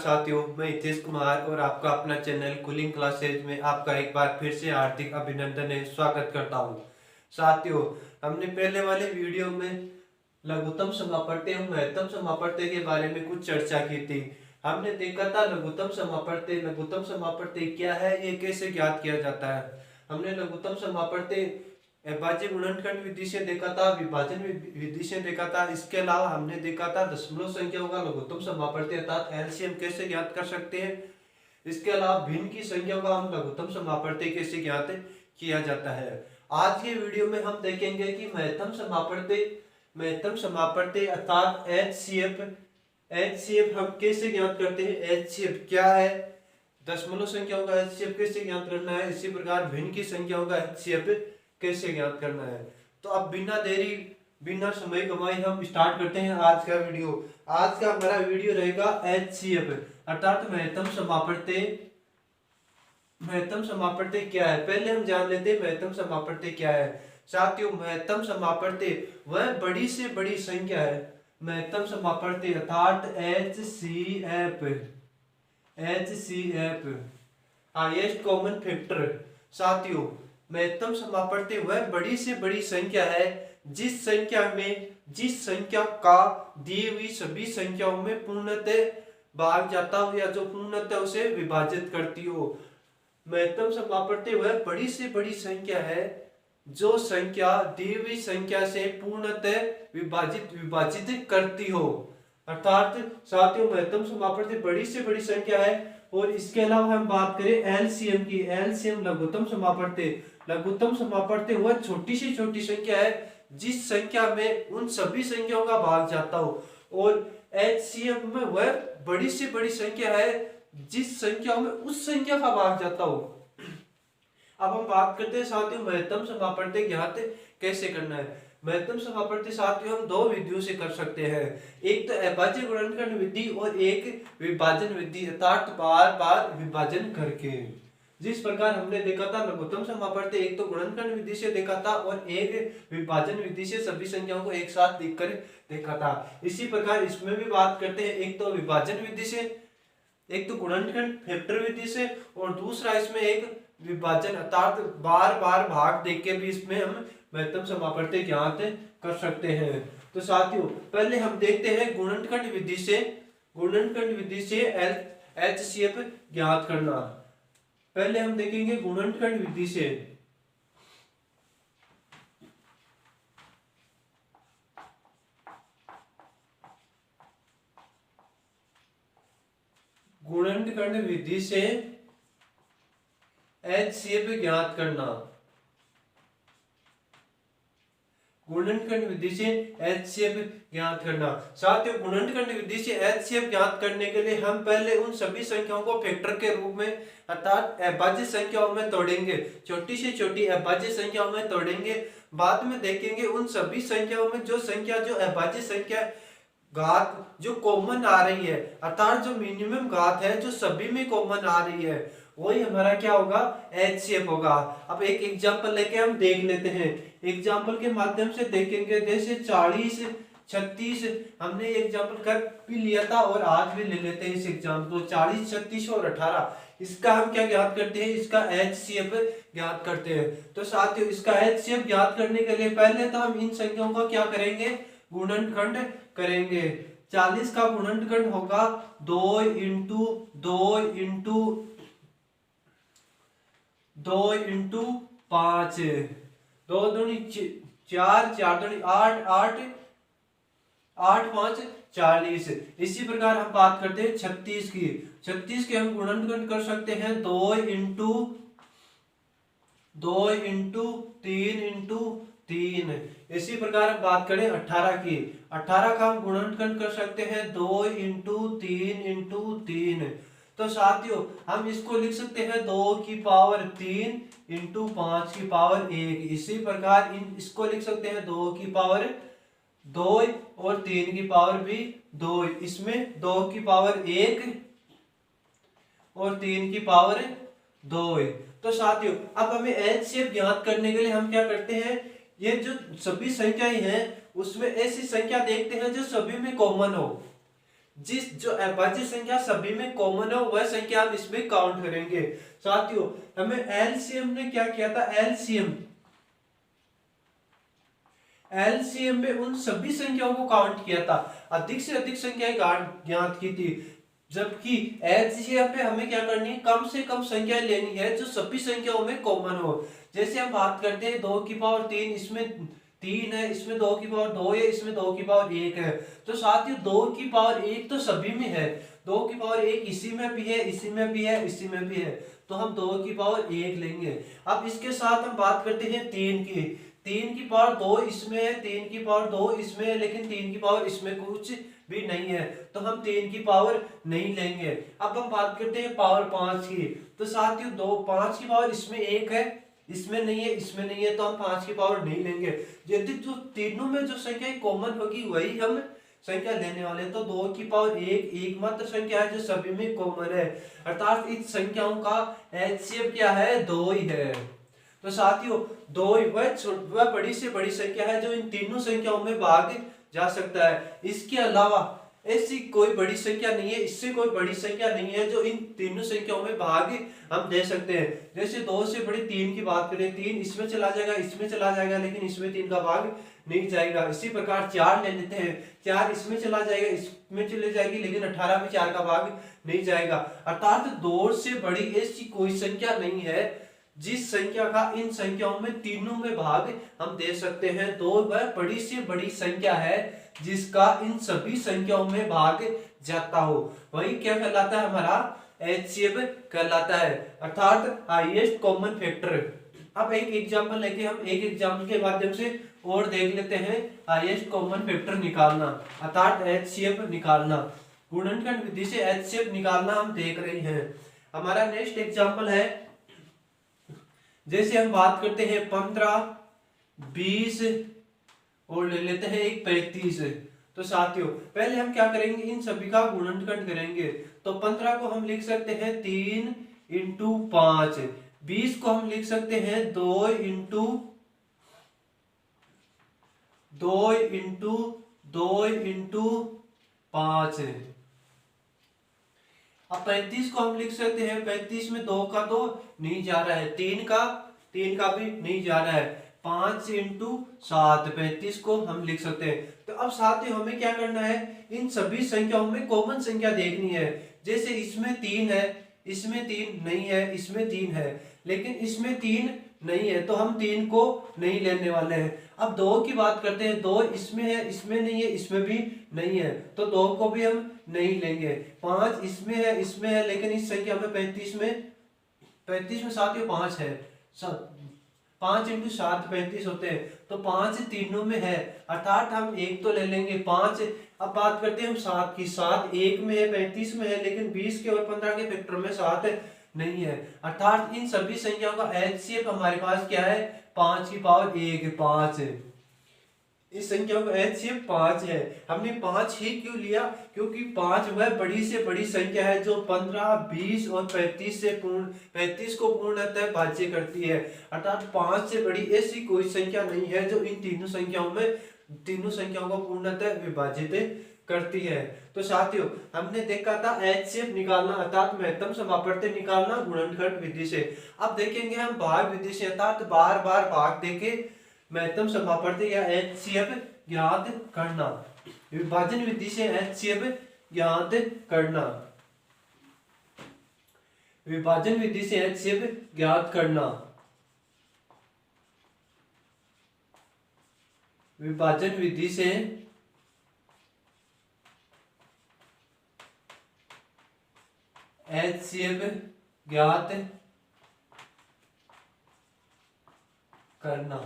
साथियों, मैं हितेश कुमार और आपका अपना चैनल कूलिंग क्लासेज में आपका एक बार फिर से हार्दिक अभिनंदन है, स्वागत करता हूं। साथियों, हमने पहले वाले वीडियो में लघुत्तम समापत्ति और महत्तम समापत्ति के बारे में कुछ चर्चा की थी। हमने देखा था लघुत्तम समापत्ति क्या है, ये कैसे ज्ञात किया जाता है। हमने लघुत्तम समापत्ति अभाज्य गुणनखंड विधि से देखा था, विभाजन विधि से देखा था। इसके अलावा हमने देखा था दशमलव संख्याओं का लघुत्तम समापत्ति अर्थात एलसीएम कैसे ज्ञात कर सकते हैं। इसके अलावा भिन्न की संख्याओं का हम लघुत्तम समापत्ति कैसे ज्ञात किया जाता है। आज के वीडियो में हम देखेंगे कि महत्तम समापत्ति अर्थात एचसीएफ हम कैसे ज्ञात करते हैं। एचसीएफ क्या है, दशमलव संख्याओं का एचसीएफ कैसे ज्ञात करना है, इसी प्रकार भिन्न की संख्याओं का एचसीएफ कैसे ज्ञात करना है। तो अब बिना देरी बिना समय गवाए हम स्टार्ट करते हैं आज का वीडियो। आज का हमारा वीडियो रहेगा एचसीएफ अर्थात महत्तम समापत्ति क्या है। पहले हम जान लेते हैं महत्तम समापत्ति क्या है। साथियों, महत्तम समापत्ति वह बड़ी से बड़ी संख्या है। महत्तम समापत्ति अर्थात एचसीएफ हाईएस्ट कॉमन फैक्टर। साथियों, महत्तम समापत्ति वह बड़ी से बड़ी संख्या है जिस संख्या का दी हुई सभी संख्याओं में पूर्णतः भाग जाता हो या जो पूर्णतः उसे विभाजित करती हो। महत्तम समापत्ति वह बड़ी से बड़ी संख्या है जो संख्या दी हुई संख्या से पूर्णतः विभाजित करती हो। अर्थात साथियों, महत्तम समापत्ति बड़ी से बड़ी संख्या है। और इसके अलावा हम बात करें एलसीएम की, एलसीएम लघुत्तम समापत्ति वह छोटी से छोटी संख्या है जिस संख्या में उन सभी संख्याओं का भाग जाता हो। और एचसीएफ में वह बड़ी से बड़ी संख्या है जिस संख्या में उस संख्या का भाग जाता हो। अब हम बात करते हैं साथियों महत्तम समापत्ति ज्ञात कैसे करना है। महत्तम समापत्ति साथियों हम दो विधियों से कर सकते हैं, एक तो अभाज्य गुणनखंड विधि और एक विभाजन विधि अर्थात बार बार विभाजन करके। जिस प्रकार हमने देखा था लघुत्तम समापत्ति एक तो गुणनखंड विधि से देखा था और एक विभाजन विधि से सभी संख्याओं को एक साथ लिखकर देखा था। इसी प्रकार इसमें भी बात करते हैं, एक तो विभाजन विधि से, एक तो गुणनखंड फैक्टर विधि से और दूसरा इसमें एक विभाजन अर्थात बार बार भाग देख के भी इसमें हम महत्तम समापत्ति ज्ञात कर सकते हैं। तो साथियों, पहले हम देखते हैं गुणनखंड विधि से एचसीएफ ज्ञात करना। पहले हम देखेंगे गुणनखंड विधि से। गुणनखंड विधि से एचसीएफ ज्ञात करना। गुणनखंड विधि से एचसीएफ ज्ञात करना। साथियों, गुणनखंड विधि से एचसीएफ ज्ञात करने के लिए हम पहले उन सभी संख्याओं को फैक्टर के रूप में अर्थात अभाज्य संख्याओं में तोड़ेंगे, छोटी से छोटी अभाज्य संख्याओं में तोड़ेंगे। बाद में देखेंगे उन सभी संख्याओं में जो अभाज्य संख्या घात जो कॉमन आ रही है अर्थात जो मिनिमम घात है जो सभी में कॉमन आ रही है, वही हमारा क्या होगा, एचसीएफ होगा। अब एक एग्जांपल लेके हम देख लेते हैं। एग्जांपल के माध्यम से देखेंगे, जैसे 40, 36 हमने एग्जांपल कर भी लिया था और आज भी ले लेते हैं इस एग्जांपल। 40, 36 और 18 इसका हम क्या ज्ञात करते हैं, इसका एचसीएफ ज्ञात करते हैं। तो साथियों, इसका एचसीएफ ज्ञात करने के लिए पहले तो हम इन संख्याओं का क्या करेंगे, गुणनखंड करेंगे। 40 का गुणनखंड होगा 2 इंटू 2 इंटू 2 इंटू 5, 2 दूनी 4, 4 दूनी 8, 8 8 5 40। इसी प्रकार हम बात करते हैं 36 की। 36 के हम गुणनखंड कर सकते हैं 2 इंटू 3 इंटू 3। इसी प्रकार हम बात करें 18 की। 18 का हम गुणनखंड कर सकते हैं 2 इंटू 3 इंटू 3। तो साथियों, हम इसको लिख सकते हैं 2 की पावर 3 इंटू 5 की पावर 1। इसी प्रकार इसको लिख सकते हैं 2 की पावर 2 और 3 की पावर भी 2। इसमें 2 की पावर 1 और 3 की पावर 2। तो साथियों, अब हमें एचसीएफ ज्ञात करने के लिए हम क्या करते हैं, ये जो सभी संख्याएं हैं उसमें ऐसी संख्या देखते हैं जो सभी में कॉमन हो। जिस जो अभाज्य संख्या सभी में कॉमन है वह संख्या हम इसमें काउंट करेंगे। साथियों हमें एलसीएम ने क्या किया था, एलसीएम में उन सभी संख्याओं को काउंट किया था, अधिक से अधिक संख्याएं ज्ञात की थी। जबकि एचसीएफ पे हमें क्या करनी है, कम से कम संख्या लेनी है जो सभी संख्याओं में कॉमन हो। जैसे हम बात करते हैं 2 की पावर 3, इसमें 3 है, इसमें 2 की पावर 2 है, इसमें 2 की पावर 1 है। तो साथियों 2 की पावर 1 तो सभी में है, 2 की पावर 1 इसी में भी है, इसी में भी है, इसी में भी है, तो हम 2 की पावर 1 लेंगे। अब इसके साथ हम बात करते हैं 3 की, 3 की पावर 2 इसमें है, 3 की पावर 2 इसमें है, लेकिन 3 की पावर इसमें कुछ भी नहीं है, तो हम 3 की पावर नहीं लेंगे। अब हम बात करते हैं पावर 5 की, तो साथियों 5 की पावर इसमें 1 है, इसमें नहीं है, इसमें नहीं है, तो हम 5 की पावर नहीं लेंगे। यदि जो तीनों में जो संख्या कॉमन होगी वही हम संख्या लेने वाले हैं। तो 2 की पावर 1 एकमात्र संख्या है जो सभी में कॉमन है, अर्थात इस संख्याओं का एचसीएफ क्या है, 2 ही है। तो साथियों 2 वह बड़ी से बड़ी संख्या है जो इन तीनों संख्याओं में भाग जा सकता है। इसके अलावा ऐसी कोई बड़ी संख्या नहीं है, इससे कोई बड़ी संख्या नहीं है जो इन तीनों संख्याओं में भाग हम दे सकते हैं। जैसे 2 से बड़ी 3 की बात करें, 3 इसमें चला जाएगा, इसमें चला जाएगा, लेकिन इसमें 3 का भाग नहीं जाएगा। इसी प्रकार 4 ले लेते हैं, 4 इसमें चला जाएगा, इसमें चले जाएगी, लेकिन 18 में 4 का भाग नहीं जाएगा। अर्थात 2 से बड़ी ऐसी कोई संख्या नहीं है जिस संख्या का इन संख्याओं में तीनों में भाग हम दे सकते हैं। 2 वह बड़ी से बड़ी संख्या है जिसका इन सभी संख्याओं में भाग जाता हो, वही क्या कहलाता है, हमारा एचसीएफ कहलाता है, अर्थात हाईएस्ट कॉमन फैक्टर। अब एक एग्जांपल लेके हम एक एग्जांपल के माध्यम से और देख लेते हैं हाईएस्ट कॉमन फैक्टर निकालना, अर्थात एचसीएफ निकालना, गुणनखंड विधि से एचसीएफ निकालना हम देख रहे हैं। हमारा नेक्स्ट एग्जांपल है, जैसे हम बात करते हैं 15, 20 और ले लेते हैं एक 35। तो साथियों पहले हम क्या करेंगे, इन सभी का गुणनखंड करेंगे। तो 15 को हम लिख सकते हैं 3 × 5, 20 को हम लिख सकते हैं 2 × 5। अब 35 को हम लिख सकते हैं, 35 में 2 का तो नहीं जा रहा है, 3 का भी नहीं जा रहा है, 5 × 7, 35 को हम लिख सकते हैं। तो अब साथियों हमें क्या करना है, इन सभी संख्याओं में कॉमन संख्या देखनी है। जैसे इसमें 3 है, इसमें 3 नहीं है, इसमें 3 है, लेकिन इसमें 3 नहीं है, तो हम 3 को नहीं लेने वाले हैं। अब 2 की बात करते हैं, 2 इसमें है, इसमें नहीं है, इसमें भी नहीं है, तो 2 को भी हम नहीं लेंगे। 5 इसमें है, इसमें है, लेकिन इस संख्या में 35 में साथियों 5 है, 5 × 7 35 होते हैं, तो 5 तीनों में है, अर्थात हम एक तो ले लेंगे 5। अब बात करते हैं हम 7 की, 7 एक में है, 35 में है, लेकिन 20 के और 15 के फैक्टर में 7 नहीं है, अर्थात इन सभी संख्याओं का एचसीएफ हमारे पास क्या है, 5 की पावर 1 5 है। इस संख्या का एचसीएफ 5 है। हमने 5 ही क्यों लिया, क्योंकि 5 वह बड़ी से बड़ी संख्या है जो 15, 20 और 35 को पूर्णतः भाज्य करती है, अर्थात 5 से बड़ी ऐसी कोई संख्या नहीं है जो इन तीनों संख्याओं को पूर्णतः विभाजित करती है। तो साथियों हमने देखा था एचसीएफ निकालना अर्थात महत्तम समापवर्ती निकालना गुणनखंड विधि से। अब देखेंगे हम भाग विधि से, अर्थात बार बार भाग देके महत्तम समापवर्ती या एचसीएफ ज्ञात करना। विभाजन विधि से एचसीएफ ज्ञात करना, विभाजन विधि से एचसीएफ ज्ञात करना, विभाजन विधि से एचसीएफ ज्ञात करना।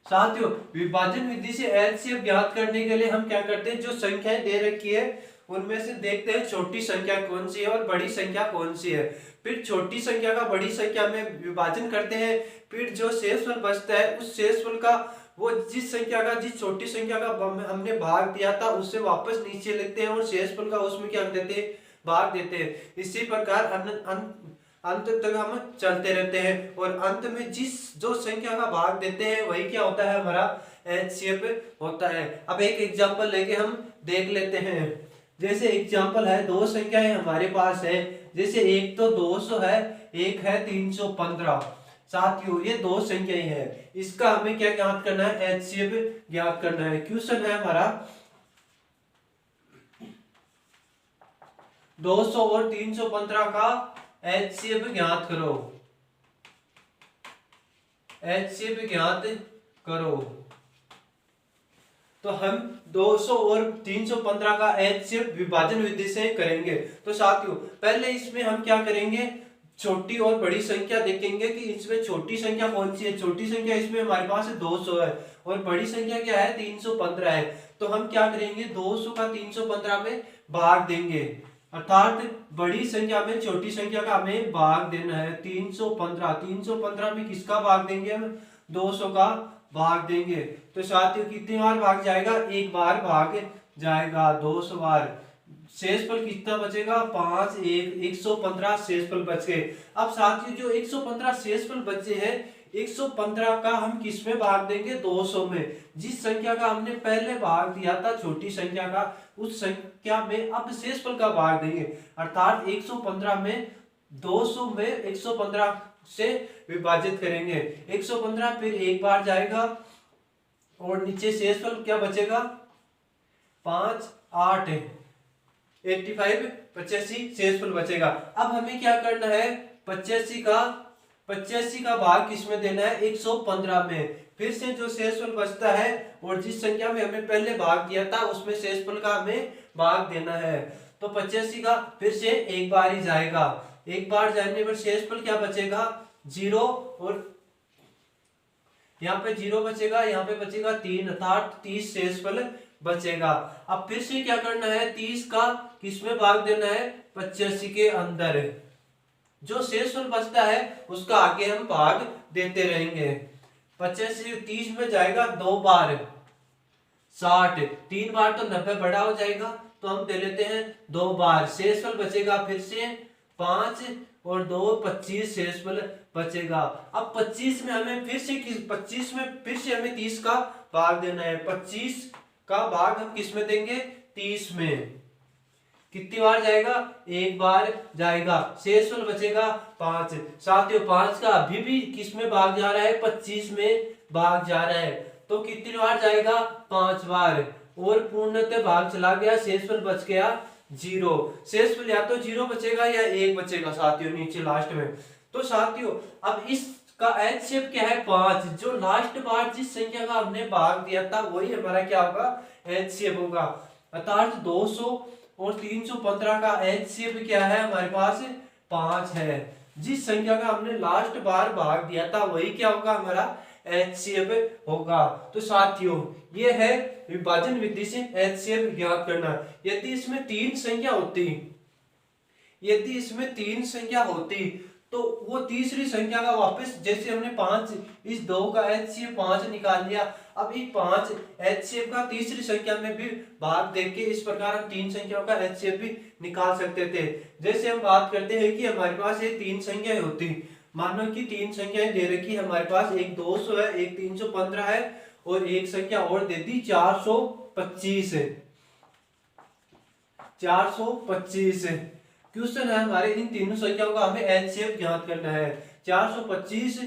साथियों विभाजन विधि से एचसीएफ ज्ञात करने के लिए हम क्या करते हैं, जो संख्याएं दे रखी है उनमें से देखते हैं छोटी संख्या कौन सी है और बड़ी संख्या कौन सी है, फिर छोटी संख्या का बड़ी संख्या में विभाजन करते हैं, फिर जो शेषफल बचता है उस शेषफल का वो जिस छोटी संख्या का हमने भाग दिया था उससे वापस नीचे लिखते हैं और शेषफल का उसमें क्या देते हैं, भाग देते हैं। इसी प्रकार अंत तक हम चलते रहते हैं और अंत में जो संख्या का भाग देते हैं वही क्या होता है, हमारा एचसीएफ होता है। अब एक एग्जांपल लेके हम देख लेते हैं। जैसे एग्जांपल है, दो संख्याएं हमारे पास है, जैसे एक तो 200 है, एक है 315। साथियों ये दो संख्याएं है, इसका हमें क्या ज्ञात करना है, एचसीएफ ज्ञात करना है। क्वेश्चन है हमारा 200 और 315 का एचसीएफ ज्ञात करो, एचसीएफ ज्ञात करो। तो हम 200 और 315 का एचसीएफ विभाजन विधि से करेंगे। तो साथियों पहले इसमें हम क्या करेंगे, छोटी और बड़ी संख्या देखेंगे कि इसमें छोटी संख्या कौन सी है। छोटी संख्या इसमें हमारे पास 200 है और बड़ी संख्या क्या है, 315 है। तो हम क्या करेंगे, 200 का 315 में भाग देंगे, अर्थात बड़ी संख्या में छोटी संख्या का हमें भाग देना है। 315 में किसका भाग देंगे हम, 200 का भाग देंगे। तो साथियों कितनी बार भाग जाएगा, एक बार भाग जाएगा, 200 बार। शेषफल कितना बचेगा, 5, 115 शेषफल बच गए। अब साथियों जो 115 शेषफल बचे हैं, 115 का हम किस में भाग देंगे, 200 में। जिस संख्या का हमने पहले भाग दिया था छोटी संख्या का, उस संख्या में अब शेषफल का भाग देंगे, अर्थात 115 में 200 में 115 से विभाजित करेंगे। 115 फिर एक बार जाएगा और नीचे शेषफल क्या बचेगा, 5, 8, 85 85 शेषफल बचेगा। अब हमें क्या करना है, 85 का भाग किसमें देना है, 115 में। फिर से जो शेषफल बचता है और जिस संख्या में हमें पहले भाग दिया था उसमें शेषफल का हमें भाग देना है। तो 85 का फिर से एक बार ही जाएगा, एक बार जाने पर शेषफल क्या बचेगा, 0, और यहाँ पे 0 बचेगा, यहाँ पे बचेगा 3, अर्थात 30 शेषफल बचेगा। अब फिर से क्या करना है, 30 का किसमें भाग देना है, 85 के अंदर। जो शेषफल बचता है उसका आगे हम भाग देते रहेंगे। 85 30 में जाएगा 2 बार, 60, 3 बार तो 90 बड़ा हो जाएगा, तो हम दे लेते हैं 2 बार। शेषफल बचेगा फिर से 5 और 2 25 शेषफल बचेगा। अब 25 में हमें फिर से हमें 30 का भाग देना है। 25 का भाग हम किस में देंगे, 30 में। कितनी बार जाएगा, एक बार जाएगा, शेषफल बचेगा 5। साथियों 5 का अभी भी किस में भाग जा रहा है, 25 में भाग जा रहा है। तो कितनी बार जाएगा, 5 बार, और पूर्णतः भाग चला गया, शेषफल बच गया 0। शेषफल या तो 0 बचेगा या 1 बचेगा साथियों नीचे लास्ट में। तो साथियों अब इसका एचसीएफ क्या है, 5। जो लास्ट बार जिस संख्या का हमने भाग दिया था वही हमारा क्या होगा, एचसीएफ होगा। अर्थात 200 और 315 का एचसीएफ क्या है, हमारे पास 5 है। जिस संख्या का हमने लास्ट बार भाग दिया था वही क्या होगा, हमारा एचसीएफ होगा। तो साथियों ये है विभाजन विधि से एचसीएफ ज्ञात करना। यदि इसमें 3 संख्या होती तो वो तीसरी संख्या का वापस, जैसे हमने 5, इस 2 का एचसीएफ 5 निकाल लिया, अब इस 5 एचसीएफ का तीसरी संख्या में भी भाग देके इस प्रकार हम 3 संख्याओं का एचसीएफ भी निकाल सकते थे। जैसे हम बात करते हैं कि हमारे पास ये 3 संख्याएं होती, मानो कि 3 संख्याएं दे रखी हमारे पास, एक 200 है, एक 315 है और एक संख्या और दे दी 425 है। 425 क्वेश्चन है हमारे, इन तीनों संख्याओं का हमें एचसीएफ ज्ञात करना है। 425,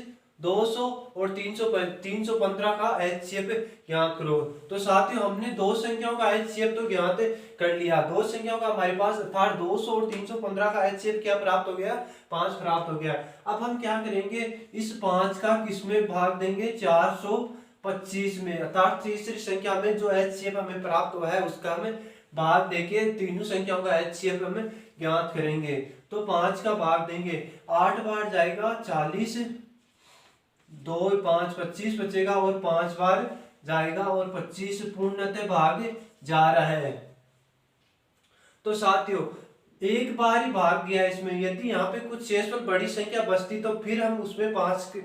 200 और 315 का एचसीएफ ज्ञात करो। तो साथियों हमने 2 संख्याओं का एचसीएफ तो ज्ञात कर लिया, 2 संख्याओं का हमारे पास अर्थात 200 और 315 का एचसीएफ क्या प्राप्त हो गया, 5 प्राप्त हो गया। अब हम क्या करेंगे, इस 5 का किसमें भाग देंगे, 425 में, अर्थात तीसरी संख्या में जो एचसीएफ हमें प्राप्त हुआ है उसका हमें भाग देके तीनों संख्याओं का एचसीएफ हमें ज्ञात करेंगे। तो 5 का भाग देंगे, 8 बार जाएगा 40, 2 5 25 बचेगा और 5 बार जाएगा और 25 पूर्णतः भाग जा रहा है। तो साथियों एक बार ही भाग गया इसमें, यदि यहाँ पे कुछ शेषफल बड़ी संख्या बचती तो फिर हम उसमें 5,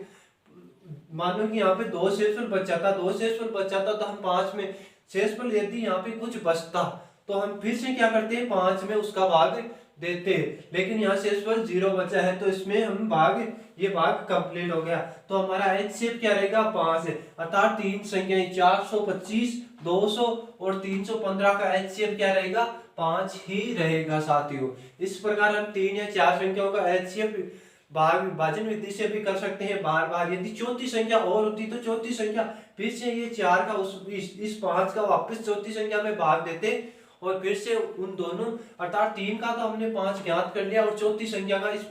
मानो कि यहाँ पे 2 शेषफल बच जाता, 2 शेषफल बच जाता तो हम 5 में शेषफल, यदि यहाँ पे कुछ बचता तो हम फिर से क्या करते हैं, 5 में उसका भाग देते, लेकिन यहाँ से इस पर 0 बचा है तो इसमें हम ये भाग कंप्लीट हो गया। तो हमारा HCF क्या रहेगा 5 है, अर्थात तीन संख्याएं 425, 200 और 315 का HCF क्या रहेगा 5 ही रहेगा साथियों। इस प्रकार हम 3 या 4 संख्याओं का HCF भाग विभाजन विधि से भी कर सकते हैं बार बार। यदि चौथी संख्या और होती तो चौथी संख्या फिर से ये 4 का इस 5 का वापस चौथी संख्या में भाग देते और फिर से उन दोनों अर्थात 3 का तो हमने 5 ज्ञात कर लिया और चौथी संख्या का इस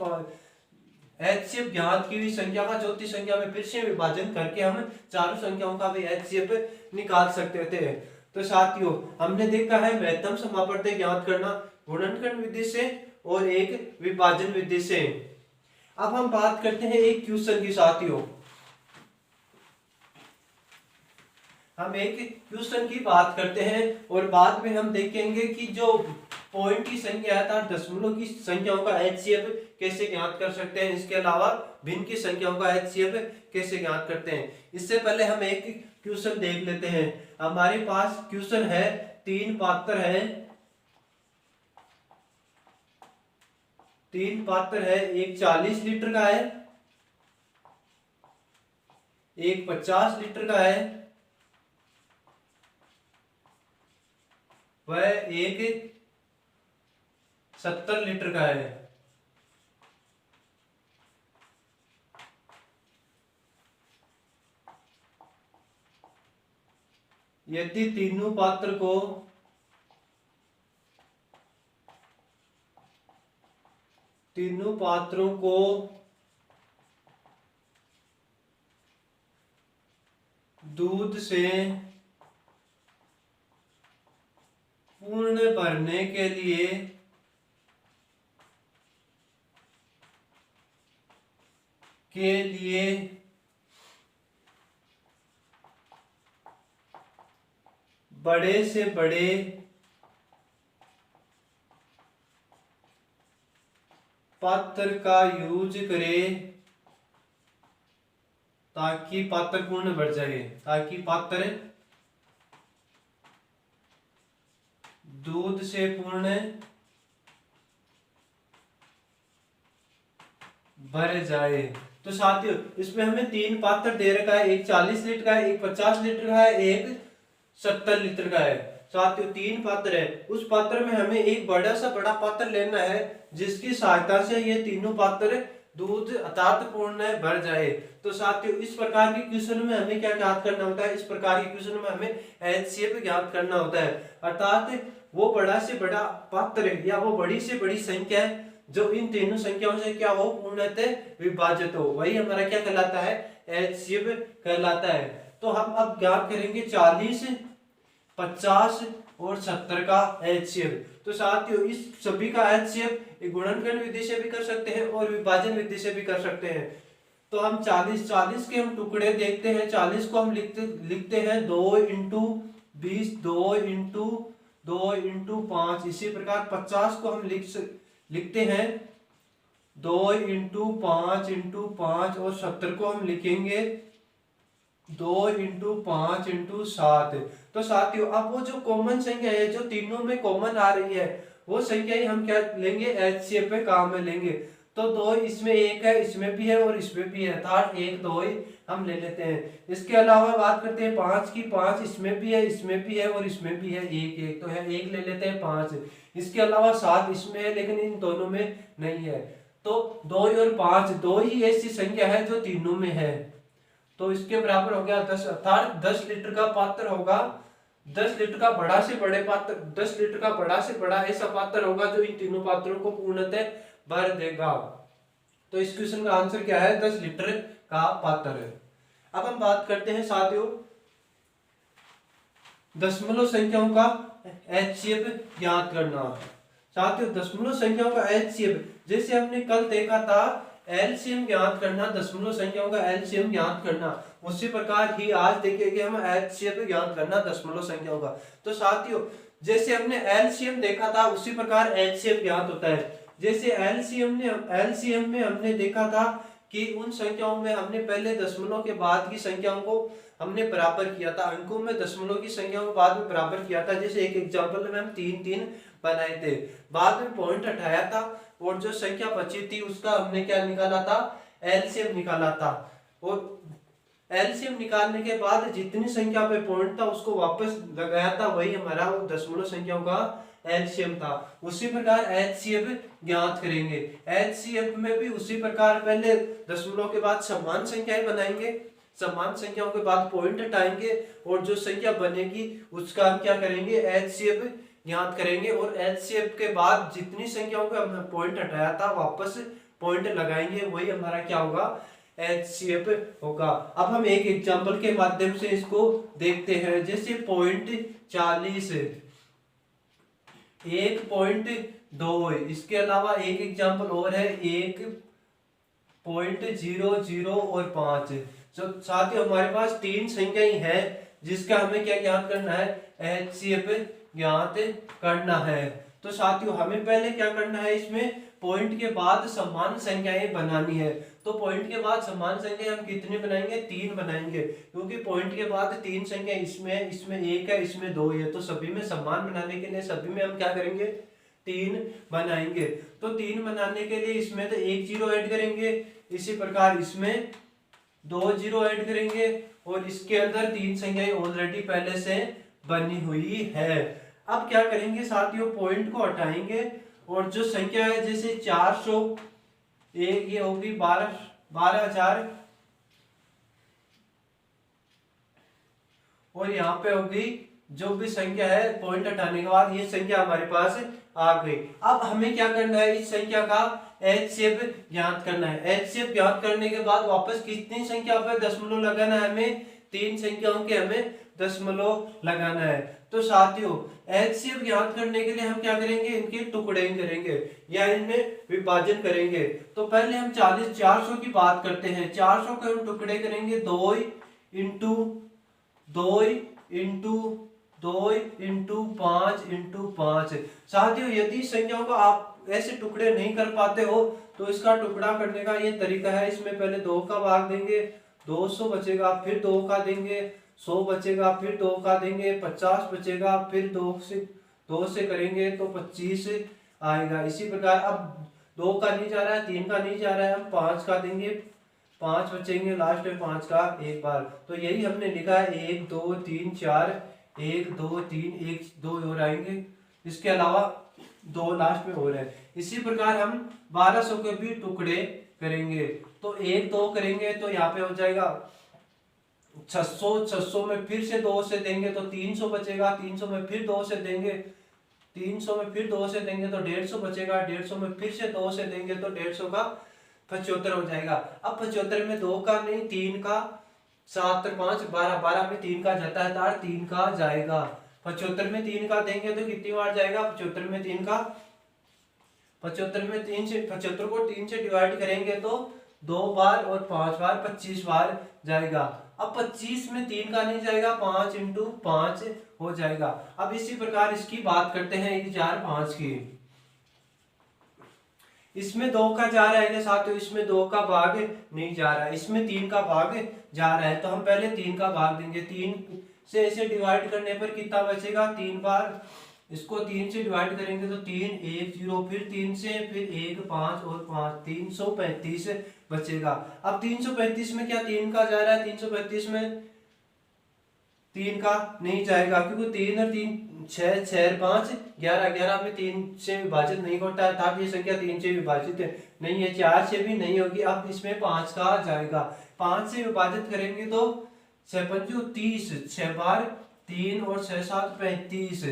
HCF ज्ञात की हुई संख्या का चौथी संख्या में फिर से विभाजन करके हम चारों संख्याओं का भी HCF निकाल सकते थे। तो साथियों हमने देखा है महत्तम समापत्ति ज्ञात करना गुणनखंड विधि से और एक विभाजन विधि से। अब हम बात करते हैं एक क्वेश्चन की साथियों। हम एक क्वेश्चन की बात करते हैं और बाद में हम देखेंगे कि जो पॉइंट की संख्या है दशमलव की संख्याओं का HCF कैसे ज्ञात कर सकते हैं, इसके अलावा भिन्न की संख्याओं का HCF कैसे ज्ञात करते हैं। इससे पहले हम एक क्वेश्चन देख लेते हैं। हमारे पास क्वेश्चन है 3 पात्र है, 3 पात्र है, एक 40 लीटर का है, एक 50 लीटर का है, वह एक 70 लीटर का है। यदि तीनों पात्रों को दूध से पूर्ण भरने के लिए बड़े से बड़े पात्र का यूज करें ताकि पात्र पूर्ण भर जाए, ताकि पात्र दूध से पूर्ण भर जाए। तो साथियों इसमें हमें 3 पात्र दे रखा है, एक 40 लीटर का है, एक 50 लीटर का है, एक 70 लीटर का है। साथियों 3 पात्र है, उस पात्र में हमें एक बड़ा सा बड़ा पात्र लेना है जिसकी सहायता से ये तीनों पात्र दूध अर्थात पूर्ण भर जाए। तो साथियों इस प्रकार के क्वेश्चन में हमें क्या ज्ञात करना होता है, इस प्रकार के क्वेश्चन में हमें HCF ज्ञात करना होता है, अर्थात वो बड़ा से बड़ा पात्र या वो बड़ी से बड़ी संख्या है जो इन तीनों संख्याओं से क्या हो पूर्णतः विभाजित हो, वही हमारा क्या कहलाता है HCF कहलाता है। तो हम अब ज्ञात करेंगे 40, 50 और 70 का HCF। तो साथियों इस सभी का HCF गुणनखंड विधि से भी कर सकते हैं और विभाजन विधि से भी कर सकते हैं। तो हम 40 के हम टुकड़े देखते हैं, 40 को हम लिखते हैं 2 इंटू 20, 2 इंटू 5। इसी प्रकार 50 को हम लिखते हैं 2 इंटू 5 और 70 को हम लिखेंगे 2 इंटू 5 इंटू 7। तो साथियों अब वो जो कॉमन संख्या है जो तीनों में कॉमन आ रही है वो संख्या ही हम क्या लेंगे HCF पे काम में लेंगे। तो 2 इसमें एक है, इसमें भी है और इसमें भी है, अर्थात 1 2 ही हम ले लेते हैं। इसके अलावा बात करते हैं 5 की, 5 इसमें भी है, इसमें भी है और इसमें भी है, 1 1 तो है, 1 ले लेते हैं 5। इसके अलावा 7 इसमें है लेकिन इन दोनों में नहीं है। तो 2 और 5 2 ही ऐसी संख्या है जो तीनों में है। तो इसके बराबर हो गया 10, अर्थात 10 लीटर का पात्र होगा, 10 लीटर का बड़ा से बड़े पात्र, 10 लीटर का बड़ा से बड़ा ऐसा पात्र होगा जो इन तीनों पात्रों को पूर्णतः भर देगा। तो इस क्वेश्चन का आंसर क्या है 10 लीटर का पात्र है। अब हम बात करते हैं साथियों दशमलव संख्याओं का HCF ज्ञात करना। साथियों दशमलव संख्याओं का HCF जैसे हमने कल देखा था LCM ज्ञात करना, दशमलव संख्याओं का LCM ज्ञात करना, उसी प्रकार ही आज देखेंगे हम HCF ज्ञात करना दशमलव संख्याओं का। तो साथियों जैसे हमने LCM देखा था उसी प्रकार HCF ज्ञात होता है। जैसे LCM में हमने देखा था कि उन संख्याओं में हमने पहले दशमलव के बाद की संख्याओं को हमने बराबर किया था, अंकों में दशमलव की संख्याओं को बाद में बराबर किया था। जैसे एक एग्जांपल में हम 3 3 बनाए थे। बाद में पॉइंट हटाया था और जो संख्या बची थी उसका हमने क्या निकाला था, एलसीएम निकाला था। और एलसीएम निकालने के बाद जितनी संख्या पे पॉइंट था उसको वापस लगाया था, वही हमारा वो दशमलव संख्याओं का एलसीएम था। उसी प्रकार एचसीएफ ज्ञात करेंगे। एचसीएफ में भी उसी प्रकार पहले दशमलव के बाद समान संख्याएं बनाएंगे, समान संख्याओं के बाद पॉइंट हटाएंगे और जो संख्या बनेगी उसका हम क्या करेंगे, एचसीएफ ज्ञात करेंगे। और एचसीएफ के बाद जितनी संख्याओं का हमने पॉइंट हटाया था वापस पॉइंट लगाएंगे, वही हमारा क्या होगा, एचसीएफ होगा। अब हम एक एग्जांपल के माध्यम से इसको देखते हैं। जैसे पॉइंट 40, 1.2, इसके अलावा एक एग्जांपल और है 1.00 और 5। तो साथियों हमारे पास तीन संख्याएं हैं जिसका हमें क्या ज्ञात करना है, एचसीएफ ज्ञात करना है। तो साथियों हमें पहले क्या करना है, इसमें पॉइंट के बाद समान संख्याएं बनानी है। तो पॉइंट के बाद समान संख्या हम कितनी बनाएंगे, 3 बनाएंगे, क्योंकि पॉइंट के बाद 3 संख्या इसमें 1 है, इसमें 2 है। तो सभी में समान बनाने के लिए सभी में हम क्या करेंगे, 3 बनाएंगे। तो 3 बनाने के लिए इसमें तो 1 जीरो ऐड करेंगे, इसी प्रकार इसमें 2 जीरो ऐड करेंगे और इसके अंदर 3 संख्याएं ऑलरेडी पहले से बनी हुई है। अब क्या करेंगे साथियों, पॉइंट को हटाएंगे और जो संख्या है जैसे 400, ये होगी 12,000 और यहाँ पे होगी जो भी संख्या है पॉइंट हटाने के बाद ये संख्या हमारे पास आ गई। अब हमें क्या करना है, इस संख्या का एचसीएफ ज्ञात करना है। एचसीएफ ज्ञात करने के बाद वापस कितनी संख्या पर दशमलव लगाना है, हमें 3 संख्याओं के हमें दशमलव लगाना है। तो साथियों एचसीएफ ज्ञात करने के लिए हम क्या करेंगे, इनके टुकड़े करेंगे या इनमें विभाजन करेंगे। तो पहले हम 400 की बात करते हैं। 400 के हम टुकड़े करेंगे 2 इंटू 2 इंटू 2 इंटू 5 इंटू 5। साथियों यदि संख्याओं का आप ऐसे टुकड़े नहीं कर पाते हो तो इसका टुकड़ा करने का ये तरीका है। इसमें पहले 2 का भाग देंगे, 200 बचेगा, फिर 2 का देंगे, 100 बचेगा, फिर 2 का देंगे, 50 बचेगा, फिर 2 से करेंगे तो 25 आएगा। इसी प्रकार अब 2 का नहीं जा रहा है, 3 का नहीं जा रहा है, हम 5 का देंगे, 5 बचेंगे, लास्ट में 5 का एक बार। तो यही हमने लिखा है 1 2 3 4, 1 2 3, 1 2 और आएंगे, इसके अलावा 2 लास्ट में और है। इसी प्रकार हम 1200 के भी टुकड़े करेंगे। तो 1 2 करेंगे तो यहाँ पे हो जाएगा 600 में फिर से 2 से देंगे तो 300 बचेगा, 300 में फिर 2 से देंगे, 300 में फिर 2 से देंगे तो 150 बचेगा, 150 में फिर से 2 से देंगे तो 150 का 75 हो जाएगा। अब 75 में 2 का नहीं 3 का, 7 और 5 12, 12 में 3 का जाता है तार, 3 का जाएगा। 75 में 3 का देंगे तो कितनी बार जाएगा, 75 में 3 का, 75 में 3 से 75 को 3 से डिवाइड करेंगे तो 2 बार और 5 बार 25 बार जाएगा। अब 25 में 3 का नहीं जाएगा, 5 इंटू 5 हो जाएगा। अब इसी प्रकार इसकी बात करते हैं 1 4 5 की। इसमें 2 का जा रहा है साथियों, इसमें 2 का भाग नहीं जा रहा है, इसमें 3 का भाग जा रहा है। तो हम पहले 3 का भाग देंगे, 3 से इसे डिवाइड करने पर कितना बचेगा, 3 बार। इसको 3 से डिवाइड करेंगे तो 3 1 0, फिर 3 से, फिर 1 5 और 5, 335 बचेगा। अब 335 में क्या 3 का जा रहा है, 335 में 3 का नहीं जाएगा, क्योंकि 3 और 3 6 6 5 11, 11 में 3 से विभाजित नहीं होता है, था ये संख्या 3 से विभाजित नहीं है, 4 से भी नहीं होगी। अब इसमें 5 का जाएगा, 5 से विभाजित करेंगे तो 6 5 30, 6 बार 3 और 6 7 35,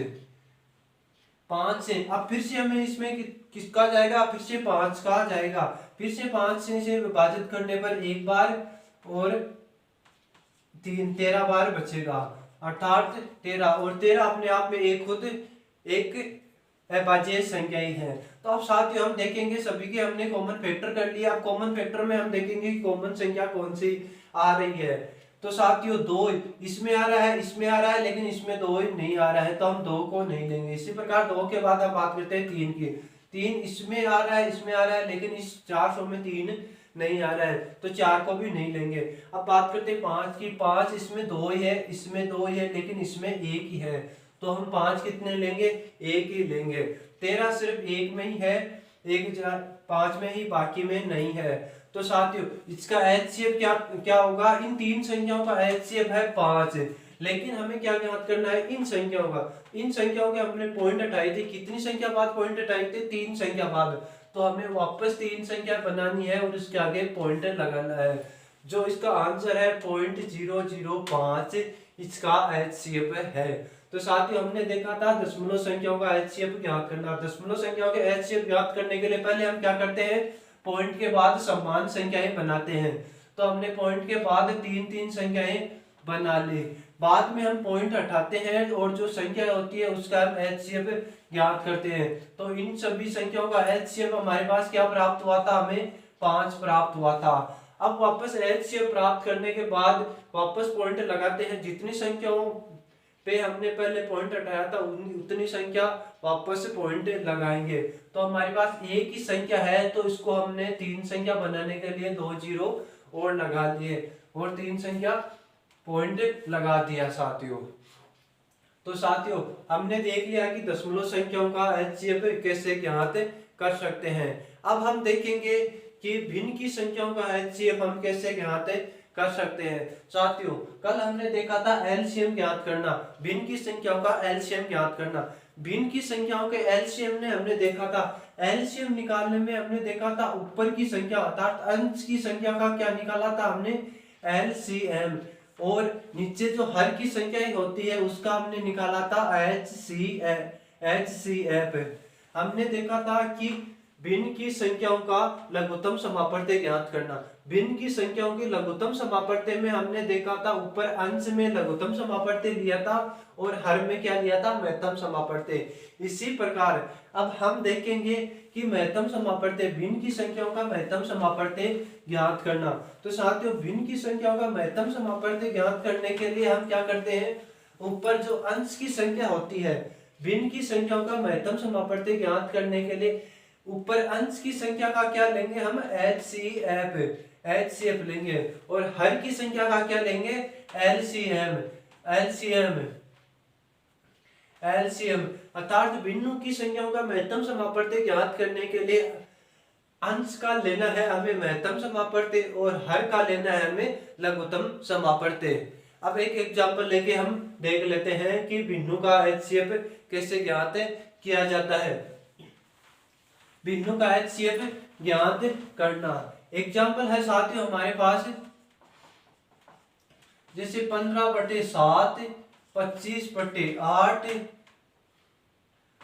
5 से। अब फिर से हमें इसमें किसका जाएगा, फिर से 5 का जाएगा, फिर से 5 से विभाजित करने पर 1 बार और 13 बार बचेगा, अर्थात 13, और 13 अपने आप में एक खुद एक अभाज्य संख्या ही है। तो अब साथियों हम देखेंगे सभी के हमने कॉमन फैक्टर कर लिया। अब कॉमन फैक्टर में हम देखेंगे कि कॉमन संख्या कौन सी आ रही है। तो साथियों 2 इसमें आ रहा है, इसमें आ रहा है, लेकिन इसमें 2 नहीं आ रहा है, तो हम 2 को नहीं लेंगे। इसी प्रकार 2 के बाद हम बात करते हैं 3 की। 3 इसमें आ रहा है, इसमें आ रहा है, लेकिन इस 400 में 3 नहीं आ रहा है, तो 4 को भी नहीं लेंगे। अब बात करते हैं 5 की। 5 इसमें 2 ही है, इसमें 2 ही है, लेकिन इसमें 1 ही है, तो हम 5 कितने लेंगे, 1 ही लेंगे। 13 सिर्फ 1 में ही है, 5 में ही, बाकी में नहीं है। तो साथियों इसका एचसीएफ क्या क्या होगा, इन तीन संख्याओं का एचसीएफ है 5, लेकिन हमें क्या ज्ञात करना है, इन संख्याओं का। इन संख्याओं के हमने पॉइंट हटाए थे, कितनी संख्या बाद पॉइंट हटाए थे, 3 संख्या बाद। तो हमें वापस 3 संख्या बनानी है और उसके आगे पॉइंट लगाना है। जो इसका आंसर है 0.005 इसका एचसीएफ है। तो साथियों हमने देखा था दशमलव संख्याओं का एचसीएफ ज्ञात करना। दशमलव संख्याओं के एचसीएफ ज्ञात करने के लिए पहले हम क्या करते हैं, पॉइंट के बाद समान संख्याएं बनाते हैं। तो हमने पॉइंट के बाद 3 संख्याएं बना ली, बाद में हम पॉइंट हटाते हैं और जो संख्या होती है उसका हम एचसीएफ ज्ञात करते हैं। तो इन सभी संख्याओं का एचसीएफ हमारे पास क्या प्राप्त हुआ था, हमें 5 प्राप्त हुआ था। अब वापस एचसीएफ प्राप्त करने के बाद वापस पॉइंट लगाते हैं, जितनी संख्याओं पे हमने पहले पॉइंट हटाया था उतनी संख्या वापस पॉइंट लगाएंगे। तो हमारे पास एक ही संख्या है, तो इसको हमने 3 संख्या बनाने के लिए 2 जीरो और लगा दिए और 3 संख्या पॉइंट लगा दिया साथियों। तो साथियों हमने देख लिया कि दशमलव संख्याओं का एचसीएफ कैसे ज्ञात कर सकते हैं। अब हम देखेंगे कि भिन्न की संख्याओं का एचसीएफ हम कैसे ज्ञात कर सकते हैं। साथियों कल हमने देखा था एलसीएम ज्ञात करना, भिन्न की संख्याओं का एलसीएम ज्ञात करना। भिन्न की संख्याओं के एलसीएम ने हमने देखा था, एलसीएम निकालने में हमने देखा था ऊपर की संख्या अर्थात अंश की संख्या का क्या निकाला था हमने, एलसीएम, और नीचे जो हर की संख्या होती है उसका हमने निकाला था एचसीएफ। हमने देखा था कि भिन्न की संख्याओं का लघुत्तम समापवर्ती ज्ञात करना। भिन्न की संख्याओं की लघुत्तम समापवर्ती में हमने देखा था ऊपर अंश में लघुत्तम समापवर्ती लिया था और हर में क्या लिया था, महत्तम समापवर्ती। इसी प्रकार अब हम देखेंगे कि महत्तम समापवर्ती, भिन्न की संख्याओं का महत्तम समापवर्ती ज्ञात करना। तो साथियों भिन्न की संख्याओं का महत्तम समापवर्ती ज्ञात करने के लिए हम क्या करते हैं, ऊपर जो अंश की संख्या होती है, भिन्न की संख्याओं का महत्तम समापवर्ती ज्ञात करने के लिए ऊपर अंश की संख्या का क्या लेंगे हम, एचसीएफ लेंगे, और हर की संख्या का क्या लेंगे, एलसीएम। अर्थात भिन्नों की संख्याओं का महत्तम समापवर्ती ज्ञात करने के लिए अंश का लेना है हमें महत्तम समापवर्ती और हर का लेना है हमें लघुत्तम समापवर्ती। अब एक एग्जांपल लेके हम देख लेते हैं कि भिन्नों का एचसीएफ कैसे ज्ञात किया जाता है। भिन्नों का एचसीएफ ज्ञात करना एग्जांपल है साथियों हमारे पास, जैसे 15/7, 25/8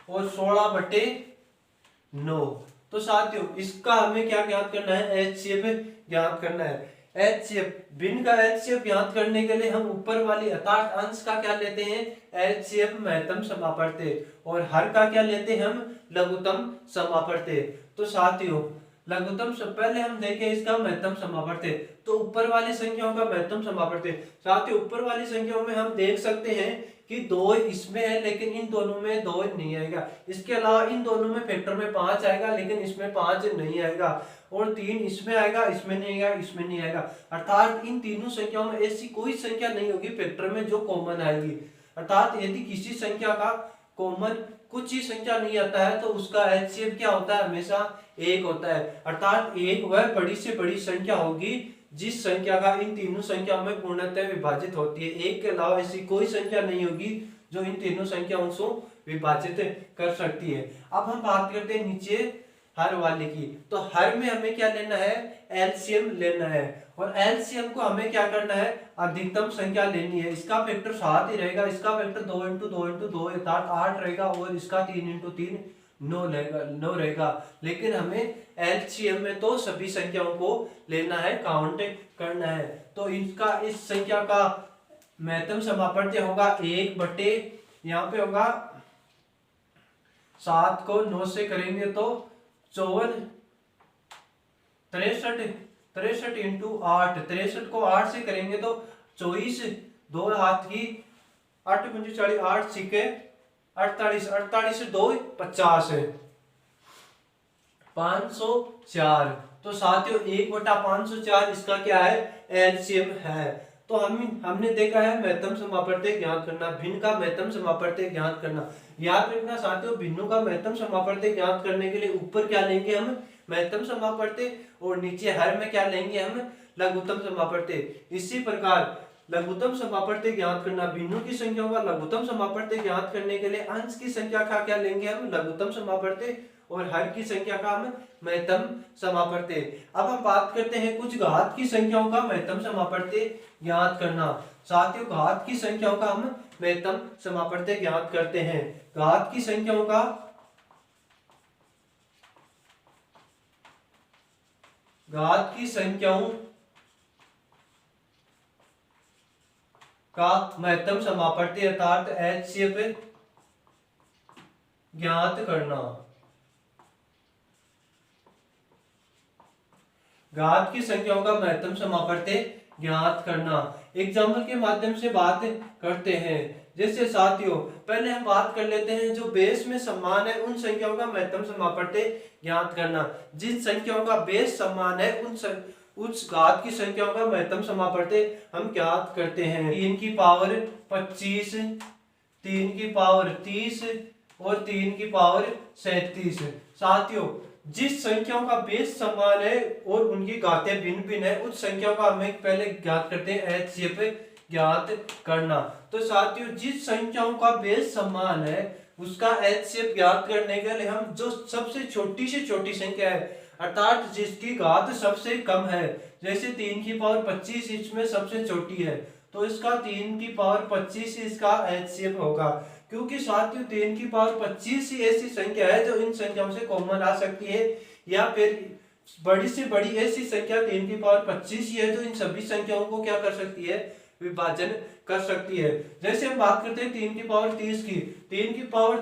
और 16/9। तो साथियों इसका हमें क्या ज्ञात करना है, एचसीएफ ज्ञात करना है। एचसीएफ, भिन्न का एचसीएफ ज्ञात करने के लिए हम ऊपर वाली अर्थात अंश का क्या लेते हैं, एचसीएफ महत्तम समापवर्ती, और हर का क्या लेते हैं हम, लघुत्तम समापवर्ती। तो साथियों लघुत्तम से पहले हम देखें इसका महत्तम समापवर्ती। तो ऊपर वाली संख्याओं का महत्तम समापवर्ती, साथियों ऊपर वाली संख्याओं में हम देख सकते हैं कि 2 इसमें है लेकिन इन दोनों में 2 नहीं आएगा। इसके अलावा इन दोनों में फैक्टर में 5 आएगा लेकिन इसमें 5 नहीं आएगा, और 3 इसमें आएगा, इसमें नहीं आएगा, इसमें नहीं आएगा। अर्थात इन तीनों संख्याओं में ऐसी कोई संख्या नहीं होगी फैक्टर में जो कॉमन आएगी। अर्थात यदि किसी संख्या का कॉमन कुछ ही संख्या नहीं आता है तो उसका एचसीएफ क्या होता है, हमेशा 1 होता है। अर्थात 1 वह बड़ी से बड़ी संख्या होगी जिस संख्या का इन तीनों संख्याओं में पूर्णतः विभाजित होती है। 1 के अलावा ऐसी कोई संख्या नहीं होगी जो इन तीनों संख्याओं से विभाजित कर सकती है। अब हम बात करते हैं नीचे हर वाले की। तो हर में हमें क्या लेना है, एलसीएम लेना है, और एलसीएम को हमें क्या करना है, अधिकतम संख्या लेनी है। इसका फैक्टर 7 ही रहेगा, इसका फैक्टर 2 × 2 × 2 अर्थात 8 रहेगा, और इसका 3 × 3 9 रहेगा। लेकिन हमें एलसीएम में तो सभी संख्याओं को लेना है, काउंट करना है। तो इसका इस संख्या का महत्तम समापवर्ती होगा 1 यहाँ पे होगा 7 को 9 से करेंगे तो 54, 63 × 8, 63 को 8 से करेंगे तो 24, 2 हाथ की 8 × 5 40, 8 सिक्के 48, 48 से 2 50 है, 504। तो साथियों 1/504 इसका क्या है, एलसीएम है। तो हमने देखा है महत्तम समापवर्ती ज्ञात करना, भिन्न का महत्तम समापवर्ती ज्ञात करना। याद रखना साथियों, भिन्नों का महत्तम समापवर्ती ज्ञात करने के लिए ऊपर क्या लेंगे हम, महत्तम समापवर्ती, और नीचे हर में क्या लेंगे हम, लघुत्तम समापवर्ती। इसी प्रकार लघुत्तम समापवर्ती ज्ञात करना, भिन्नों की संख्याओं का लघुत्तम समापवर्ती ज्ञात करने के लिए अंश की संख्या का क्या लेंगे हम, लघुत्तम समापवर्ती, और हर की संख्या का हम महत्तम समापवर्ती। अब हम बात करते हैं कुछ घात की संख्याओं का महत्तम समापवर्ती ज्ञात करना। साथियों, घात की संख्याओं का हम महत्तम समापवर्ती ज्ञात करते हैं। घात की संख्याओं का महत्तम समापवर्ती अर्थात HCF ज्ञात करना। घात की संख्याओं का महत्तम समापवर्ती ज्ञात करना। एग्जाम्पल के माध्यम से बात करते हैं। जैसे साथियों, पहले हम बात कर लेते हैं जो बेस में समान है उन संख्याओं का महत्तम समापवर्ती ज्ञात करना। जिन संख्याओं का बेस समान है उस घात की संख्याओं का महत्तम समापवर्ती हम ज्ञात करते हैं। 3 की पावर 25, 3 की पावर 30 और 3 की पावर 37। साथियों, जिस संख्याओं का बेस समान है और उनकी घातें भिन्न भिन्न है उस संख्या का हमें पहले ज्ञात करते हैं HCF ज्ञात करना। तो साथियों, जिस संख्याओं का बेस समान है उसका HCF ज्ञात करने के लिए हम जो सबसे छोटी से छोटी संख्या है अर्थात जिसकी घात सबसे कम है, जैसे 3 की पावर 25 इसमें सबसे छोटी है, तो इसका 3 की पावर 25 इसका HCF होगा। क्योंकि साथियों 3 की पावर 25 ही ऐसी संख्या है जो इन संख्याओं से कॉमन आ सकती है, या फिर बड़ी से बड़ी ऐसी संख्या 3 की पावर 25 ही है जो इन सभी संख्याओं को क्या कर सकती है, विभाजन कर सकती है। जैसे हम बात करते हैं 3 की पावर 30 की, 3 की पावर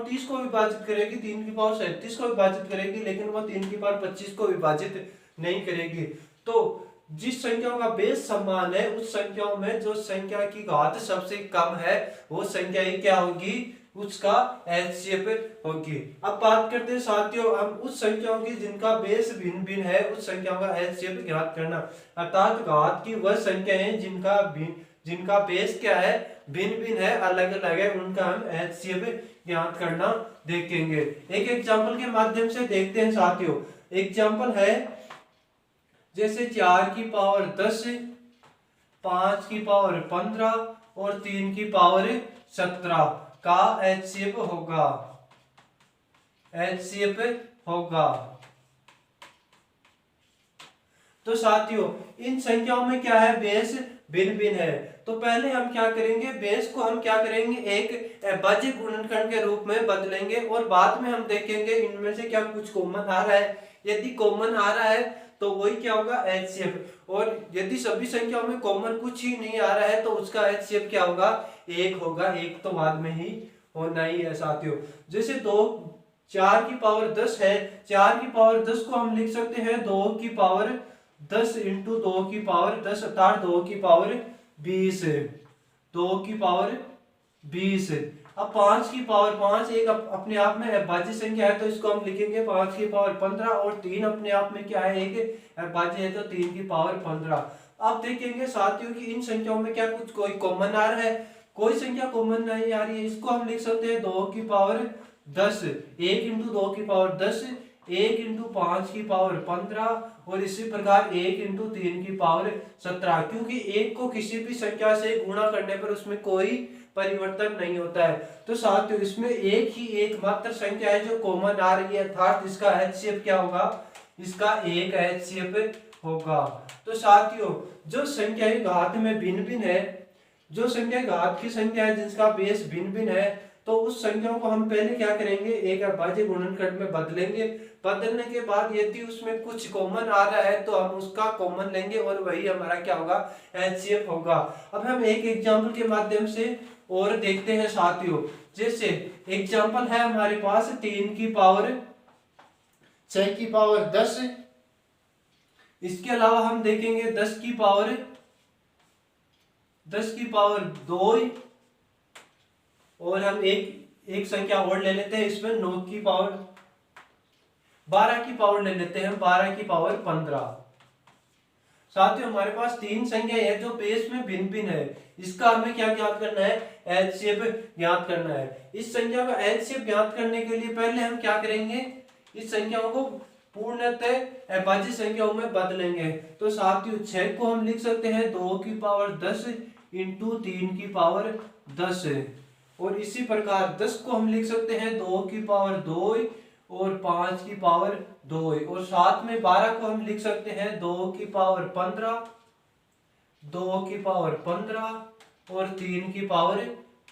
30 को विभाजित करेगी, 3 की पावर 37 को विभाजित करेगी, लेकिन वो 3 की पावर 25 को विभाजित नहीं करेगी। तो जिस संख्याओं का बेस समान है उस संख्याओं में जो संख्या की घात सबसे कम है वो संख्या ही क्या होगी, उसका HCF होगी। अब बात करते हैं साथियों हम उस संख्याओं की जिनका बेस भिन्न भिन्न है उस संख्याओं का HCF ज्ञात करना। अर्थात घात की वह संख्या है जिनका बेस क्या है, भिन्न भिन्न है, अलग अलग है, उनका हम HCF ज्ञात करना देखेंगे। एक एग्जाम्पल के माध्यम से देखते हैं साथियों। एग्जाम्पल है जैसे 4 की पावर 10, 5 की पावर 15 और 3 की पावर 17 का HCF होगा। तो साथियों इन संख्याओं में क्या है, बेस भिन्न भिन्न है। तो पहले हम क्या करेंगे, बेस को हम क्या करेंगे, एक अभाज्य गुणनखंड के रूप में बदलेंगे और बाद में हम देखेंगे इनमें से क्या कुछ कॉमन आ रहा है। यदि कॉमन आ रहा है तो वही क्या होगा, HCF, और यदि सभी संख्याओं में कॉमन कुछ ही नहीं आ रहा है तो उसका HCF क्या होगा, 1 होगा। 1 तो बाद में ही होना ही है साथियों। जैसे 4 की पावर 10 है, 4 की पावर 10 को हम लिख सकते हैं 2 की पावर 10 इंटू 2 की पावर 10 अर्थात 2 की पावर 20, 2 की पावर 20। अब 5 की पावर 5 एक अपने आप में अभाज्य संख्या है तो इसको हम लिखेंगे 5 की पावर 15, और 3 अपने आप में क्या है, एक अभाज्य है तो 3 की पावर 15। अब देखेंगे साथियों कि इन संख्याओं में क्या कुछ कोई कॉमन आ रहा है, कोई संख्या कॉमन नहीं आ रही है। इसको हम लिख सकते हैं 2 की पावर 10, 1 इंटू 2 की पावर 10, 1 इंटू 5 की पावर 15 और इसी प्रकार 1 इंटू 3 की पावर 17। क्योंकि 1 को किसी भी संख्या से गुणा करने पर उसमें कोई परिवर्तन नहीं होता है। तो साथियों इसमें एक ही एकमात्र संख्या है जो कॉमन आ रही है अर्थात इसका HCF क्या होगा, इसका 1 HCF होगा। तो साथियों जो संख्या घात में भिन्न भिन्न है, जो संख्या घात की संख्या है जिसका बेस भिन्न भिन्न है, तो उस संख्याओं को हम पहले क्या करेंगे, एक अभाज्य गुणनखंड में बदलेंगे। बदलने के बाद यदि उसमें कुछ कॉमन आ रहा है तो हम उसका कॉमन लेंगे और वही हमारा क्या होगा, HCF होगा। अब हम एक एग्जाम्पल के माध्यम से और देखते हैं साथियों। जैसे एग्जाम्पल है हमारे पास 3 की पावर 6 की पावर 10, इसके अलावा हम देखेंगे 10 की पावर 2, और हम एक संख्या और ले लेते हैं इसमें 9 की पावर 12 की पावर ले लेते हैं 12 की पावर 15। साथियों हमारे पास तीन संख्या है जो बेस में भिन्न भिन्न है, इसका हमें क्या ज्ञात करना है, एचसीएफ ज्ञात करना है। इस संख्या का एचसीएफ ज्ञात करने के लिए पहले हम क्या करेंगे, इस संख्याओं को पूर्णतः अभाज्य संख्याओं में बदलेंगे। तो साथियों 6 को हम लिख सकते हैं 2 की पावर 10 इंटू 3 की पावर 10, और इसी प्रकार 10 को हम लिख सकते हैं 2 की पावर 2 और 5 की पावर 2, और साथ में 12 को हम लिख सकते हैं 2 की पावर 15, 2 की पावर 15 और 3 की पावर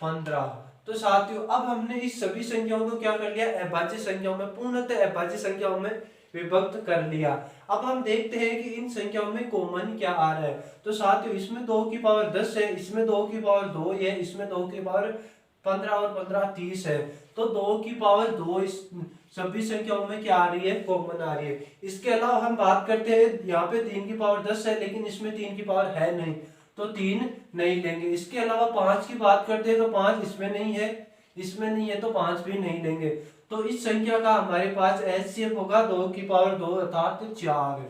15। तो साथियों अब हमने इस सभी संख्याओं को क्या कर लिया, अभाज्य संख्याओं में, पूर्णतः अभाज्य संख्याओं में विभक्त कर लिया। अब हम देखते हैं कि इन संख्याओं में कॉमन क्या आ रहा है। तो साथियों इसमें 2 की पावर 10 है, इसमें 2 की पावर 2 है, इसमें 2 की पावर 15 और 15 30 है। तो 2 की पावर 2 इस सभी संख्याओं में क्या आ रही है, कॉमन आ रही है। इसके अलावा हम बात करते हैं, यहाँ पे 3 की पावर 10 है लेकिन इसमें 3 की पावर है नहीं, तो 3 नहीं लेंगे। इसके अलावा 5 की बात करते हैं तो 5 इसमें नहीं है, इसमें नहीं है, तो 5 भी नहीं लेंगे। तो इस संख्या का हमारे पास एचसीएफ होगा 2 की पावर 2 अर्थात 4,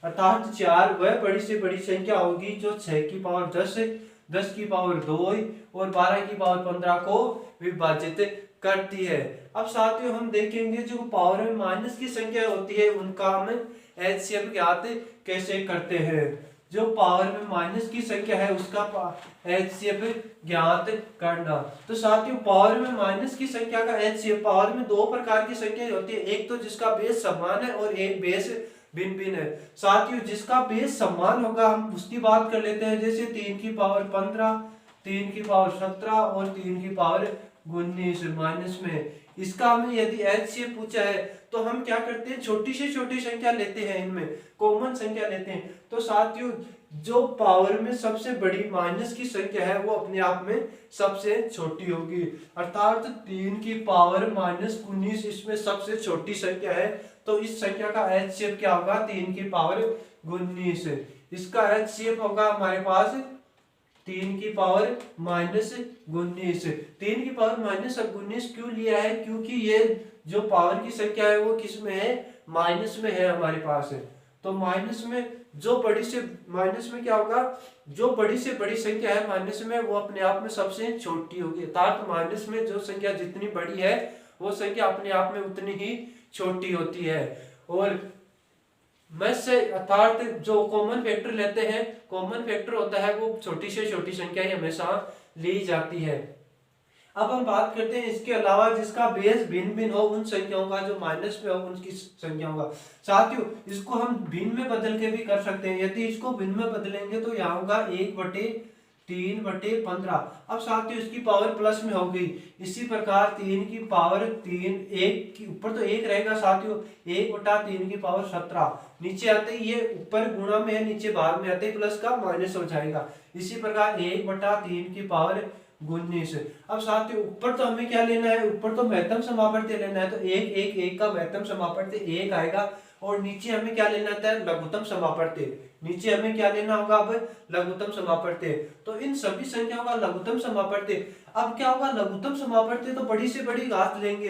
अर्थात 4 वह बड़ी से बड़ी संख्या होगी जो 6 की पावर 10, 10 की पावर 2 और 12 की पावर 15 को विभाजित करती है। अब साथियों हम देखेंगे जो पावर में माइनस की संख्या होती है उनका हम एचसीएफ ज्ञात कैसे करते हैं। जो पावर में माइनस की संख्या है उसका एचसीएफ ज्ञात करना। तो साथियों पावर में माइनस की संख्या का एचसीएफ, पावर में दो प्रकार की संख्या होती है, एक तो जिसका बेस समान है और एक बेस भिन्न भिन्न है। साथियों जिसका बेस समान होगा हम उसकी बात कर लेते हैं, जैसे 3 की पावर 15, 3 की पावर 17 और 3 की पावर 19 माइनस में। इसका हमें यदि एचसीएफ पूछा है तो हम क्या करते हैं, छोटी से छोटी संख्या लेते हैं, इनमें कॉमन संख्या लेते हैं। तो साथियों जो पावर में सबसे बड़ी माइनस की संख्या है वो अपने आप में सबसे छोटी होगी, अर्थात 3 की पावर माइनस 19 इसमें सबसे छोटी संख्या है। तो इस संख्या का एचसीएफ क्या होगा, 3 की पावर 19। इसका एचसीएफ होगा हमारे पास 3 की पावर माइनस 19। 3 की पावर माइनस 19 क्यों लिया है, क्योंकि ये जो पावर की संख्या है वो किस में है, माइनस में है हमारे पास है। तो माइनस में जो बड़ी से, माइनस में क्या होगा, जो बड़ी से बड़ी संख्या है माइनस में वो अपने आप में सबसे छोटी होगी, अर्थात माइनस में जो संख्या जितनी बड़ी है वो संख्या अपने आप में उतनी ही छोटी होती है। और में से अर्थात जो कॉमन फैक्टर लेते हैं, कॉमन फैक्टर होता है वो छोटी से छोटी संख्या ही हमेशा ली जाती है। अब हम बात करते हैं इसके अलावा जिसका बेस भिन्न भिन्न हो उन संख्याओं का, जो माइनस में हो उनकी संख्याओं का। साथियों इसको हम भिन्न में बदल के भी कर सकते हैं। यदि इसको भिन्न में बदलेंगे तो यहाँ होगा 1/3/15। अब साथियों इसकी पावर प्लस में हो गई, इसी प्रकार 3 की पावर 3, 1 की ऊपर तो 1 रहेगा साथियों, 1/3 की पावर 17। नीचे आते ही ये ऊपर गुणा में है, नीचे भाग में आते ही प्लस का माइनस हो जाएगा। इसी प्रकार 1/3 की पावर 19। अब साथियों ऊपर तो हमें क्या लेना है, ऊपर तो महत्तम समापत्ति लेना है, तो 1 1 1 का महत्तम समापत्ति 1 आएगा। और नीचे हमें क्या लेना था, लघुत्तम समापत्ति, नीचे हमें क्या लेना होगा अब, लघुत्तम समापत्ति। तो इन सभी संख्याओं का लघुत्तम समापत्ति। अब क्या होगा, लघुत्तम समापत्ति तो बड़ी से बड़ी घात लेंगे,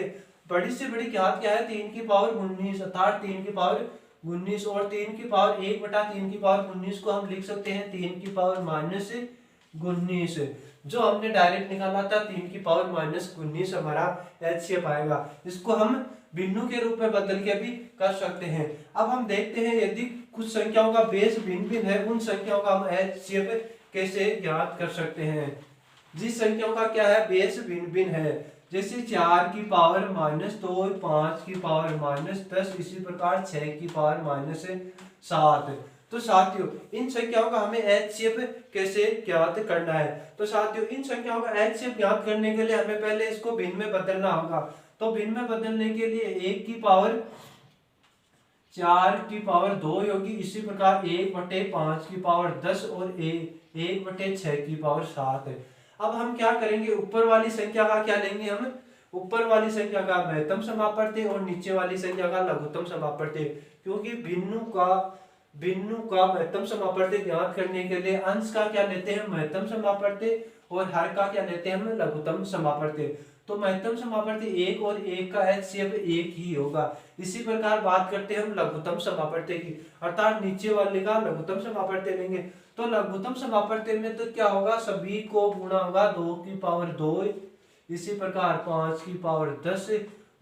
बड़ी से बड़ी घात क्या है, 3 की पावर 19 अर्थात 3 की पावर 19, और 3 की पावर 1/3 की पावर 19 को हम लिख सकते हैं 3 की पावर माइनस 19। जो हमने डायरेक्ट निकाला था 3 की पावर माइनस 19 हमारा एचसीएफ आएगा। इसको हम बिंदु के रूप में बदल के भी कर सकते हैं। अब हम देखते हैं यदि कुछ संख्याओं का बेस भिन्न भिन्न है उन संख्याओं का हम एचसीएफ कैसे ज्ञात कर सकते हैं। जिस संख्याओं का क्या है, बेस भिन्न भिन्न है, जैसे 4 की पावर माइनस 2, 5 की पावर माइनस 10, इसी प्रकार 6 की पावर माइनस 7। तो साथियों इन संख्याओं का हमें एचसीएफ कैसे ज्ञात करना है। तो साथियों इन संख्याओं का एचसीएफ ज्ञात करने के लिए हमें पहले इसको भिन्न में बदलना होगा। तो भिन्न में बदलने के लिए 1 की पावर 4 की पावर 2 होगी, इसी प्रकार 1/5 की पावर 10 और 1/6 की पावर 7 है। अब हम क्या करेंगे, ऊपर वाली संख्या का क्या लेंगे, हम ऊपर वाली संख्या का महत्तम समापत्ति और नीचे वाली संख्या का लघुत्तम समापत्ति, क्योंकि भिन्नु का महत्तम समापत्ति ज्ञात करने के लिए अंश का क्या लेते हैं, महत्तम समापत्ति, और हर का क्या लेते हैं हम, लघुत्तम समापत्ति। तो महत्तम समापत्ति 1 और 1 का एचसीएफ 1 ही होगा। इसी प्रकार बात करते हैं हम लघुत्तम समापत्ति की, अर्थात नीचे वाले का लघुत्तम समापत्ति लेंगे। तो लघुत्तम समापत्ति में तो क्या होगा, सभी को गुणा होगा 2 की पावर 2, इसी प्रकार 5 की पावर 10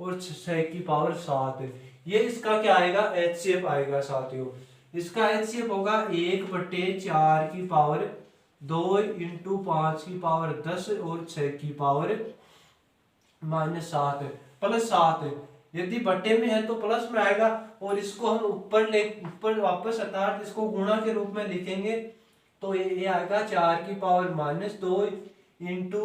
और 6 की पावर 7। ये इसका क्या आएगा, एचसीएफ आएगा साथियों। इसका एचसीएफ होगा 1/4 की पावर 2 इंटू 5 की पावर 10 और 6 की पावर -7 प्लस 7। यदि बट्टे में है तो प्लस में आएगा, और इसको हम ऊपर वापस अर्थात इसको गुणा के रूप में लिखेंगे तो ये आएगा 4 की पावर -2 इंटू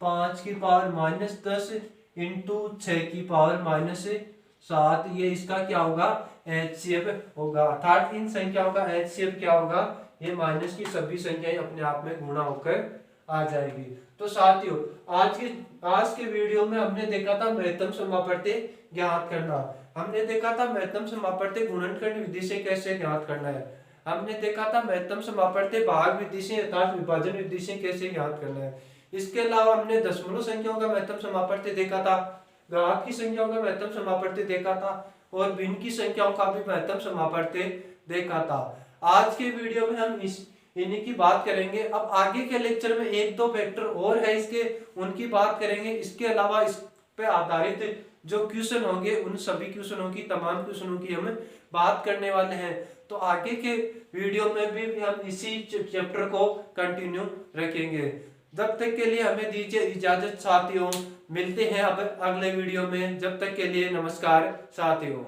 5 की पावर -10 इंटू 6 की पावर -7। ये इसका क्या होगा, एचसीएफ होगा। अर्थात इन संख्याओं का एचसीएफ क्या होगा, ये माइनस की सभी संख्याएं अपने आप में गुणा होकर आ जाएगी। तो साथियों आज के वीडियो में हमने देखा था महत्तम समापत्ति ज्ञात करना, हमने देखा था महत्तम समापत्ति गुणनखंड विधि से कैसे ज्ञात करना है, हमने देखा था महत्तम समापत्ति भाग विधि से अर्थात विभाजन विधि से कैसे ज्ञात करना है। इसके अलावा हमने दशमलव संख्याओं का महत्तम समापत्ति देखा था, घात की संख्याओं का महत्तम समापत्ति देखा था, और भिन्न की संख्याओं का भी महत्तम समापत्ति देखा था। आज के वीडियो में हम इन्हीं की बात करेंगे। अब आगे के लेक्चर में 1-2 फैक्टर और है इसके, उनकी बात करेंगे। इसके अलावा इस पे आधारित जो क्वेश्चन होंगे उन सभी क्वेश्चनों की, तमाम क्वेश्चनों की हम बात करने वाले हैं। तो आगे के वीडियो में भी हम इसी चैप्टर को कंटिन्यू रखेंगे। जब तक के लिए हमें दीजिए इजाजत साथियों, मिलते हैं अब अगले वीडियो में। जब तक के लिए नमस्कार साथियों।